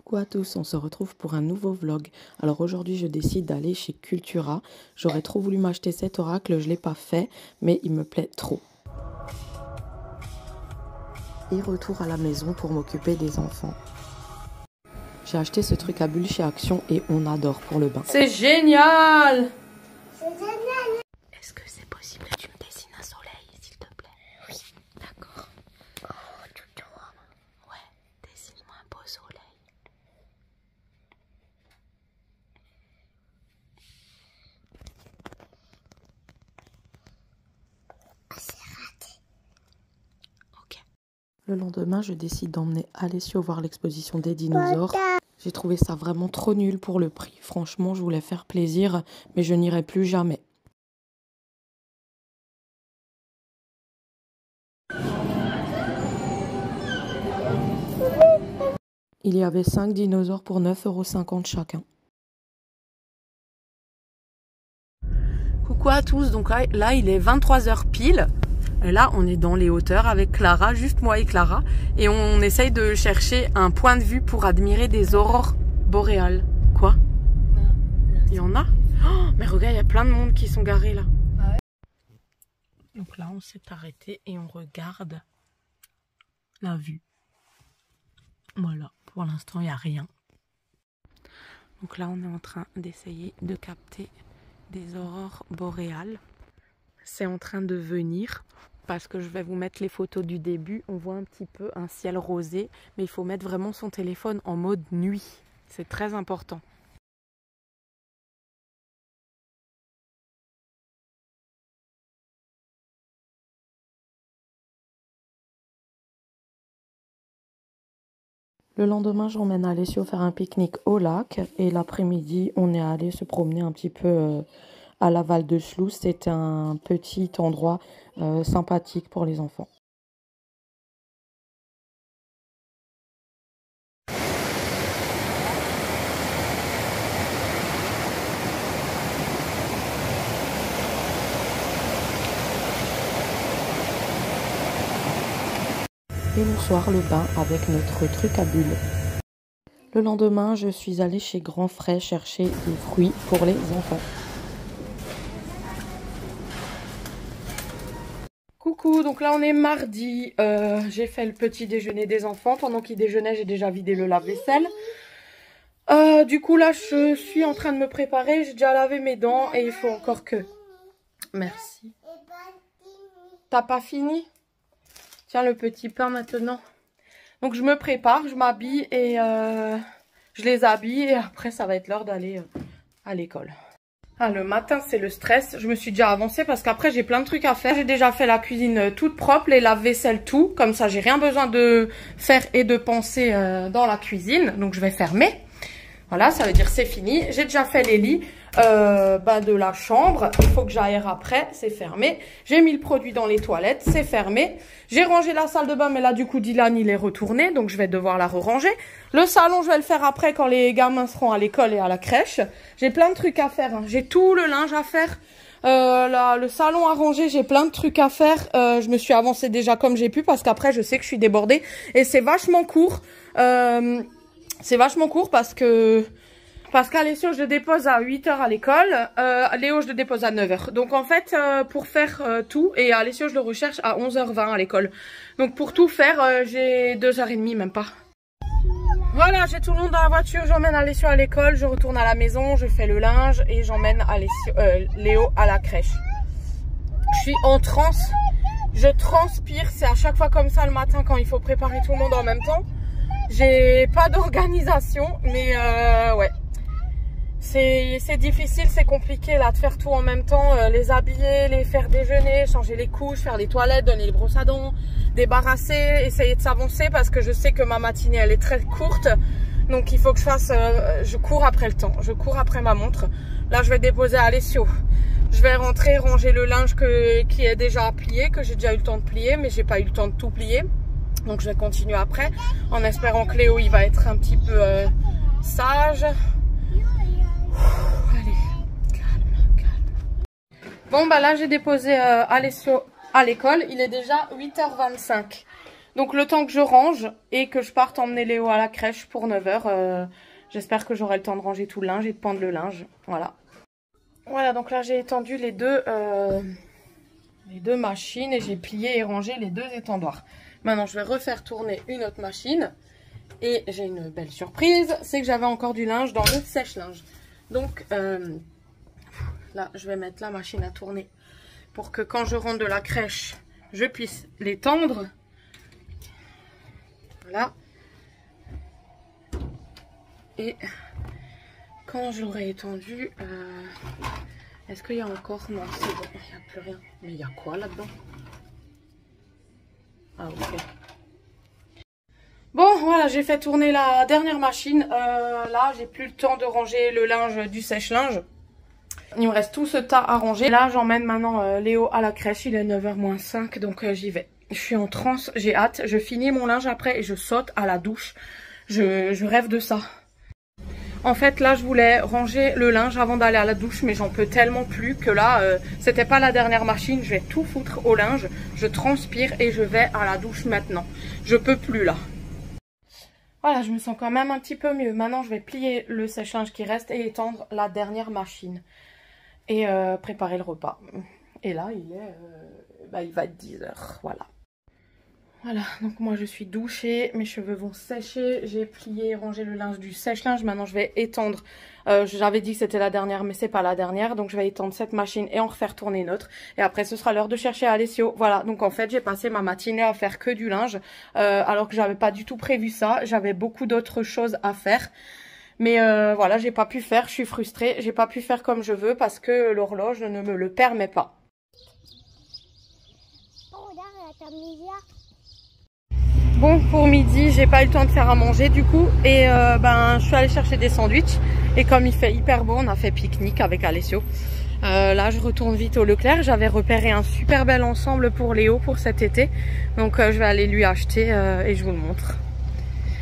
Coucou à tous, on se retrouve pour un nouveau vlog. Alors aujourd'hui je décide d'aller chez Cultura. J'aurais trop voulu m'acheter cet oracle, je ne l'ai pas fait, mais il me plaît trop. Et retour à la maison pour m'occuper des enfants. J'ai acheté ce truc à bulles chez Action et on adore pour le bain. C'est génial! C'est génial! Est-ce que c'est possible que tu me dessines un soleil, s'il te plaît? Oui. D'accord. Oh, tout droit. Ouais, dessine-moi un beau soleil. Ah, c'est raté. Ok. Le lendemain, je décide d'emmener Alessio voir l'exposition des dinosaures. J'ai trouvé ça vraiment trop nul pour le prix. Franchement, je voulais faire plaisir, mais je n'irai plus jamais. Il y avait 5 dinosaures pour 9,50 € chacun. Coucou à tous, donc là il est 23 h pile. Et là on est dans les hauteurs avec Clara, juste moi et Clara. Et on essaye de chercher un point de vue pour admirer des aurores boréales. Quoi? Il y en a? Oh, mais regarde, il y a plein de monde qui sont garés là. Donc là on s'est arrêté et on regarde la vue. Voilà, pour l'instant il n'y a rien. Donc là on est en train d'essayer de capter des aurores boréales. C'est en train de venir parce que je vais vous mettre les photos du début. On voit un petit peu un ciel rosé, mais il faut mettre vraiment son téléphone en mode nuit. C'est très important. Le lendemain, j'emmène Alessio faire un pique-nique au lac. Et l'après-midi, on est allé se promener un petit peu à la Val de Chlous. C'est un petit endroit sympathique pour les enfants. Et le soir, le bain avec notre truc à bulles. Le lendemain, je suis allée chez Grand Frais chercher des fruits pour les enfants. Coucou, donc là on est mardi. J'ai fait le petit déjeuner des enfants. Pendant qu'ils déjeunaient, j'ai déjà vidé le lave-vaisselle. Du coup là, je suis en train de me préparer. J'ai déjà lavé mes dents et il faut encore que... Merci. T'as pas fini? Tiens le petit pain maintenant. Donc je me prépare, je m'habille et je les habille et après ça va être l'heure d'aller à l'école. Ah, le matin c'est le stress, je me suis déjà avancée parce qu'après j'ai plein de trucs à faire. J'ai déjà fait la cuisine toute propre, les lave-vaisselle tout, comme ça j'ai rien besoin de faire et de penser dans la cuisine. Donc je vais fermer. Voilà, ça veut dire c'est fini. J'ai déjà fait les lits de la chambre. Il faut que j'aère après, c'est fermé. J'ai mis le produit dans les toilettes, c'est fermé. J'ai rangé la salle de bain, mais là du coup Dylan il est retourné, donc je vais devoir la re-ranger. Le salon je vais le faire après quand les gamins seront à l'école et à la crèche. J'ai plein de trucs à faire, hein. J'ai tout le linge à faire. Le salon à ranger, j'ai plein de trucs à faire. Je me suis avancée déjà comme j'ai pu parce qu'après je sais que je suis débordée. Et c'est vachement court. C'est vachement court parce qu'Alessio, je le dépose à 8 h à l'école. Léo, je le dépose à 9 h. Donc, en fait, pour faire tout, et Alessio, je le recherche à 11 h 20 à l'école. Donc, pour tout faire, j'ai 2 h 30, même pas. Voilà, j'ai tout le monde dans la voiture. J'emmène Alessio à l'école, je retourne à la maison, je fais le linge et j'emmène Léo à la crèche. Je suis en transe. Je transpire. C'est à chaque fois comme ça le matin quand il faut préparer tout le monde en même temps. J'ai pas d'organisation, mais ouais. C'est difficile, c'est compliqué là de faire tout en même temps, les habiller, les faire déjeuner, changer les couches, faire les toilettes, donner les brosses à dents, débarrasser, essayer de s'avancer parce que je sais que ma matinée elle est très courte. Donc il faut que je fasse, je cours après le temps, je cours après ma montre. Là je vais déposer Alessio. Je vais rentrer, ranger le linge qui est déjà à plier, que j'ai déjà eu le temps de plier, mais j'ai pas eu le temps de tout plier. Donc je vais continuer après, en espérant que Léo il va être un petit peu sage. Allez, calme. Bon bah là j'ai déposé Alessio à l'école, il est déjà 8 h 25. Donc le temps que je range et que je parte emmener Léo à la crèche pour 9 h, j'espère que j'aurai le temps de ranger tout le linge et de pendre le linge. Voilà. Voilà, donc là j'ai étendu les deux machines et j'ai plié et rangé les 2 étendoirs. Maintenant je vais refaire tourner une autre machine. Et j'ai une belle surprise, c'est que j'avais encore du linge dans le sèche-linge. Donc là je vais mettre la machine à tourner pour que quand je rentre de la crèche, je puisse l'étendre. Voilà. Et quand je l'aurai étendu, est-ce qu'il y a encore... Non, c'est bon, il n'y a plus rien. Mais il y a quoi là-dedans? Ah, ok. Bon, voilà, j'ai fait tourner la dernière machine. Là, j'ai plus le temps de ranger le linge du sèche-linge. Il me reste tout ce tas à ranger. Là, j'emmène maintenant Léo à la crèche. Il est 9 h moins 5, donc j'y vais. Je suis en transe, j'ai hâte. Je finis mon linge après et je saute à la douche. Je rêve de ça. En fait, là, je voulais ranger le linge avant d'aller à la douche, mais j'en peux tellement plus que là, c'était pas la dernière machine. Je vais tout foutre au linge. Je transpire et je vais à la douche maintenant. Je peux plus là. Voilà, je me sens quand même un petit peu mieux. Maintenant, je vais plier le sèche-linge qui reste et étendre la dernière machine. Et préparer le repas. Et là, il va être 10 h. Voilà. Voilà, donc moi je suis douchée, mes cheveux vont sécher, j'ai plié et rangé le linge du sèche-linge. Maintenant je vais étendre, j'avais dit que c'était la dernière mais c'est pas la dernière. Donc je vais étendre cette machine et en refaire tourner une autre. Et après ce sera l'heure de chercher Alessio. Voilà, donc en fait j'ai passé ma matinée à faire que du linge. Alors que j'avais pas du tout prévu ça, j'avais beaucoup d'autres choses à faire. Mais voilà, j'ai pas pu faire, je suis frustrée, j'ai pas pu faire comme je veux parce que l'horloge ne me le permet pas. Oh, regarde, la Camilla. Bon, pour midi, j'ai pas eu le temps de faire à manger du coup. Et je suis allée chercher des sandwichs. Et comme il fait hyper beau, on a fait pique-nique avec Alessio. Là, je retourne vite au Leclerc. J'avais repéré un super bel ensemble pour Léo pour cet été. Donc je vais aller lui acheter et je vous le montre.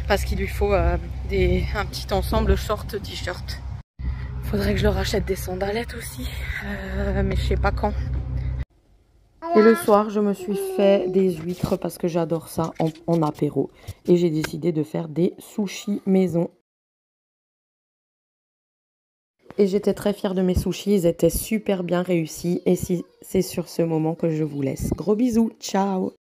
Parce qu'il lui faut un petit ensemble short t-shirt. Faudrait que je leur achète des sandalettes aussi. Mais je sais pas quand. Et le soir, je me suis fait des huîtres parce que j'adore ça en apéro. Et j'ai décidé de faire des sushis maison. Et j'étais très fière de mes sushis, ils étaient super bien réussis. Et c'est sur ce moment que je vous laisse. Gros bisous, ciao!